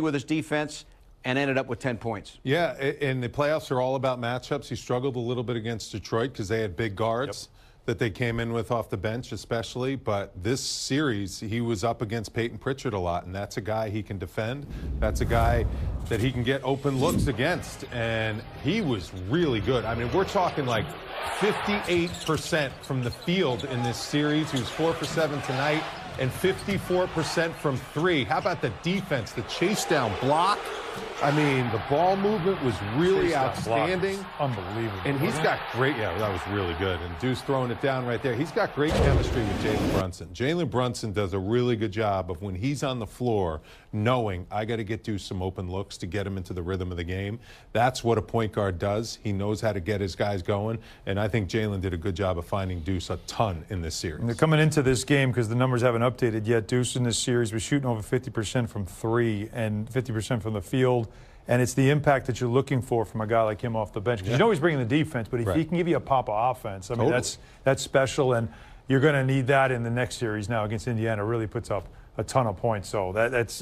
with his defense and ended up with 10 points. Yeah, and the playoffs are all about matchups. He struggled a little bit against Detroit because they had big guards that they came in with off the bench especially. But this series, he was up against Peyton Pritchard a lot, and that's a guy he can defend. That's a guy that he can get open looks against, and he was really good. I mean, we're talking like 58% from the field in this series. He was 4 for 7 tonight, and 54% from 3. How about the defense, the chase down block? I mean, the ball movement was really outstanding. Unbelievable. And he's got great, that was really good. And Deuce throwing it down right there. He's got great chemistry with Jalen Brunson. Jalen Brunson does a really good job of when he's on the floor knowing I got to get Deuce some open looks to get him into the rhythm of the game. That's what a point guard does. He knows how to get his guys going. And I think Jalen did a good job of finding Deuce a ton in this series. And they're coming into this game, because the numbers haven't updated yet, Deuce in this series was shooting over 50% from 3 and 50% from the field. And it's the impact that you're looking for from a guy like him off the bench. Because you know he's bringing the defense, but if he can give you a pop of offense, I mean, that's special. And you're going to need that in the next series now against Indiana. Really puts up a ton of points. So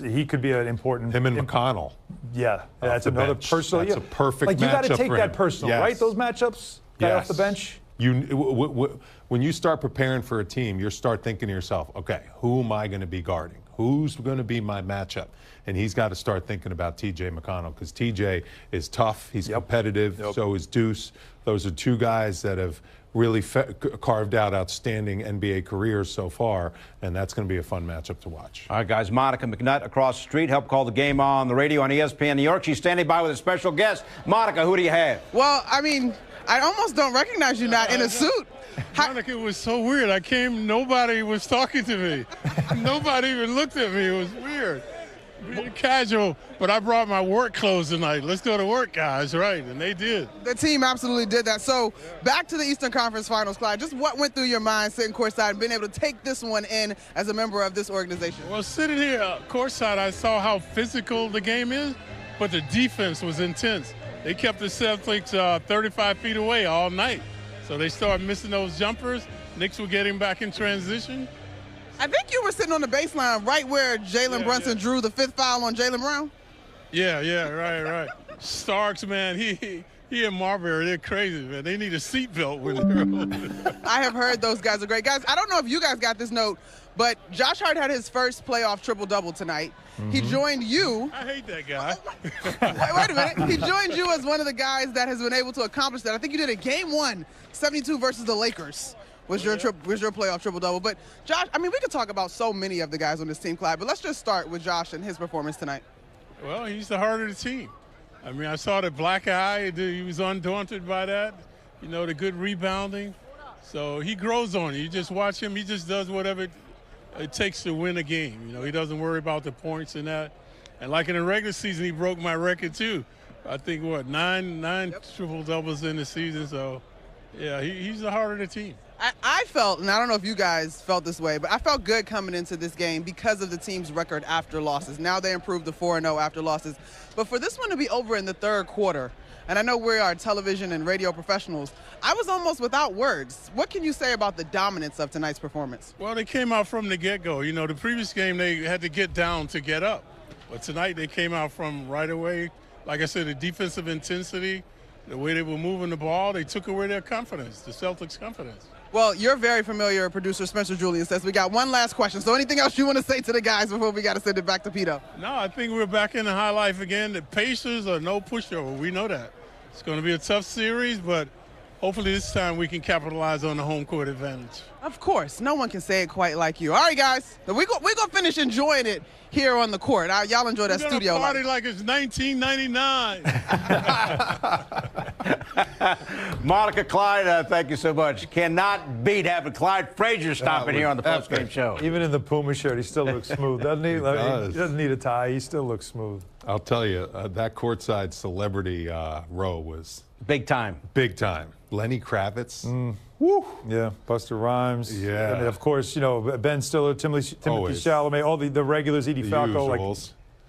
he could be an important. Him and McConnell. Yeah, that's another personal. That's a perfect matchup. Like, you got to take that personal, right? Those matchups, guy off the bench. When you start preparing for a team, you start thinking to yourself, okay, who am I going to be guarding? Who's going to be my matchup? And he's got to start thinking about T.J. McConnell, because T.J. is tough. He's competitive. So is Deuce. Those are two guys that have really carved out outstanding NBA careers so far, and that's going to be a fun matchup to watch. All right, guys, Monica McNutt across the street helped call the game on the radio on ESPN New York. She's standing by with a special guest. Monica, who do you have? Well, I mean, I almost don't recognize you not in a suit. Monica, it was so weird. I came, nobody was talking to me. Nobody even looked at me. It was weird. Really casual, but I brought my work clothes tonight. Let's go to work, guys, right? And they did. The team absolutely did that. So back to the Eastern Conference Finals, Clyde. Just what went through your mind sitting courtside and being able to take this one in as a member of this organization? Well, sitting here courtside, I saw how physical the game is, but the defense was intense. They kept the Celtics 35 feet away all night. So they started missing those jumpers. Knicks were getting back in transition. I think you were sitting on the baseline right where Jalen Brunson drew the 5th foul on Jalen Brown. Yeah, right. Starks, man, he and Marbury, they're crazy, man. They need a seatbelt when they're on. I have heard those guys are great. Guys, I don't know if you guys got this note, but Josh Hart had his first playoff triple-double tonight. He joined you. I hate that guy. Wait a minute. He joined you as one of the guys that has been able to accomplish that. I think you did it game 1, 72 versus the Lakers. Was your playoff triple-double. But, Josh, I mean, we could talk about so many of the guys on this team, Clyde, but let's just start with Josh and his performance tonight. Well, he's the heart of the team. I mean, I saw the black eye. He was undaunted by that, you know, the good rebounding. So he grows on you. You just watch him. He just does whatever it takes to win a game. You know, he doesn't worry about the points and that. And like in the regular season, he broke my record, too. I think, nine triple-doubles in the season. So, yeah, he's the heart of the team. I felt, and I don't know if you guys felt this way, but I felt good coming into this game because of the team's record after losses. Now they improved to 4-0 after losses. But for this one to be over in the third quarter, and I know we are television and radio professionals, I was almost without words. What can you say about the dominance of tonight's performance? Well, they came out from the get-go. You know, the previous game they had to get down to get up. But tonight they came out from right away. Like I said, the defensive intensity, the way they were moving the ball, they took away their confidence, the Celtics' confidence. Well, you're very familiar, producer Spencer Julian says. We got one last question. So anything else you want to say to the guys before we got to send it back to Pito? No, I think we're back in the high life again. The Pacers are no pushover. We know that. It's going to be a tough series, but hopefully this time we can capitalize on the home court advantage. Of course. No one can say it quite like you. All right, guys. We're going to finish enjoying it here on the court. Y'all enjoy that studio life. Party like it's 1999. Monica, Clyde, thank you so much. Cannot beat having Clyde Frazier stopping here on the postgame show. Even in the Puma shirt, he still looks smooth, doesn't he? He doesn't need a tie. He still looks smooth. I'll tell you, that courtside celebrity row was big time. Big time. Lenny Kravitz. Woo. Yeah, Buster Rhymes. Yeah. And of course, you know, Ben Stiller, Timothy Chalamet, all the regulars, Edie Falco, like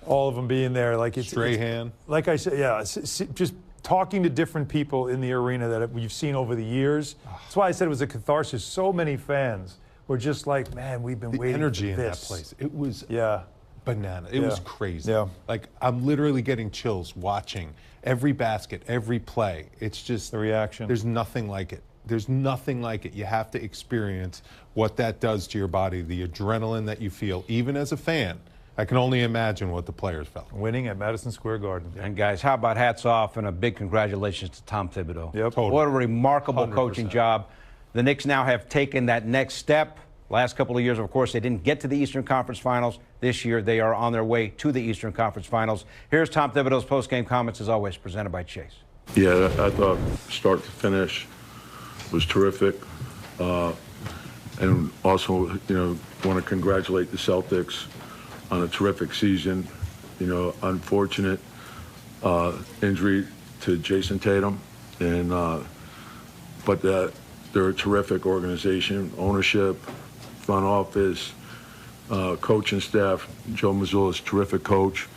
all of them being there. Like Strahan. Like I said, yeah, just talking to different people in the arena that we've seen over the years. That's why I said it was a catharsis. So many fans were just like, man, we've been waiting for this. The energy in that place. It was bananas. It was crazy. Yeah. Like, I'm literally getting chills watching every basket, every play. It's just The reaction. There's nothing like it. There's nothing like it. You have to experience what that does to your body, the adrenaline that you feel, even as a fan. I can only imagine what the players felt. Winning at Madison Square Garden. And guys, how about hats off and a big congratulations to Tom Thibodeau. Yep. Totally. What a remarkable 100%. coaching job. The Knicks now have taken that next step. Last couple of years, of course, they didn't get to the Eastern Conference Finals. This year, they are on their way to the Eastern Conference Finals. Here's Tom Thibodeau's post-game comments, as always, presented by Chase. Yeah, I thought start to finish was terrific. And also, want to congratulate the Celtics on a terrific season. Unfortunate injury to Jason Tatum, but they're a terrific organization, ownership, front office, coaching staff. Joe Mazzulla is a terrific coach,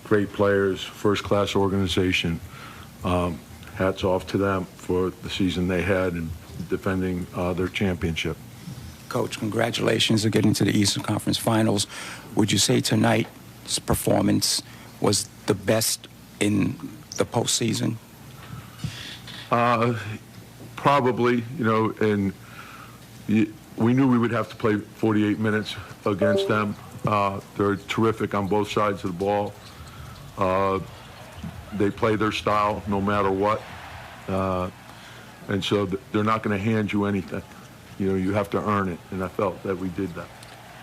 great players, first-class organization. Hats off to them for the season they had in defending their championship. Coach, congratulations on getting to the Eastern Conference Finals. Would you say tonight's performance was the best in the postseason? Probably, and we knew we would have to play 48 minutes against them. They're terrific on both sides of the ball. They play their style no matter what. And so they're not going to hand you anything. You have to earn it, and I felt that we did that.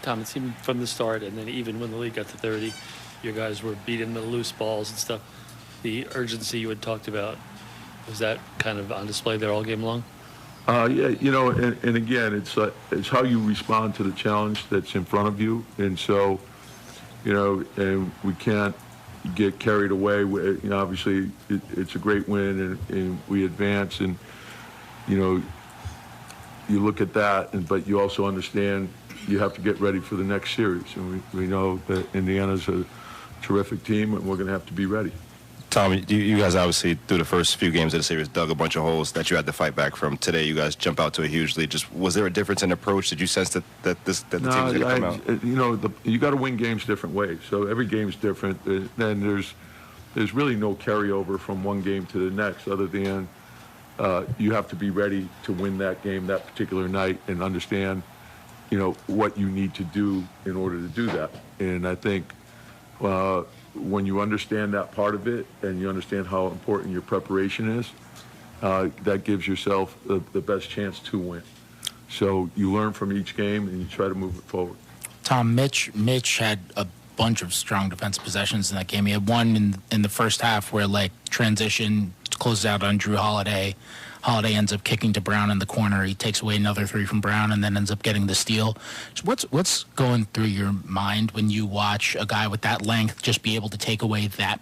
Tom, it seemed from the start, and then even when the league got to 30, you guys were beating the loose balls and stuff. The urgency you had talked about, was that kind of on display there all game long? Yeah, and again, it's how you respond to the challenge that's in front of you. And so, and we can't get carried away. Obviously, it's a great win, and we advance, and, you look at that, but you also understand you have to get ready for the next series. And we know that Indiana's a terrific team, and we're going to have to be ready. Tom, you guys obviously, through the first few games of the series, dug a bunch of holes that you had to fight back from. Today, you guys jump out to a huge lead. Just, was there a difference in approach? Did you sense that the team was going to come out? You got to win games different ways. So every game's different. Then there's really no carryover from one game to the next, other than you have to be ready to win that game that particular night and understand, what you need to do in order to do that. And I think when you understand that part of it and you understand how important your preparation is, that gives yourself the best chance to win. So you learn from each game and you try to move it forward. Tom, Mitch had a bunch of strong defensive possessions in that game. He had one in the first half where, transition closes out on Drew Holiday. Holiday ends up kicking to Brown in the corner. He takes away another three from Brown and then ends up getting the steal. So what's going through your mind when you watch a guy with that length just be able to take away that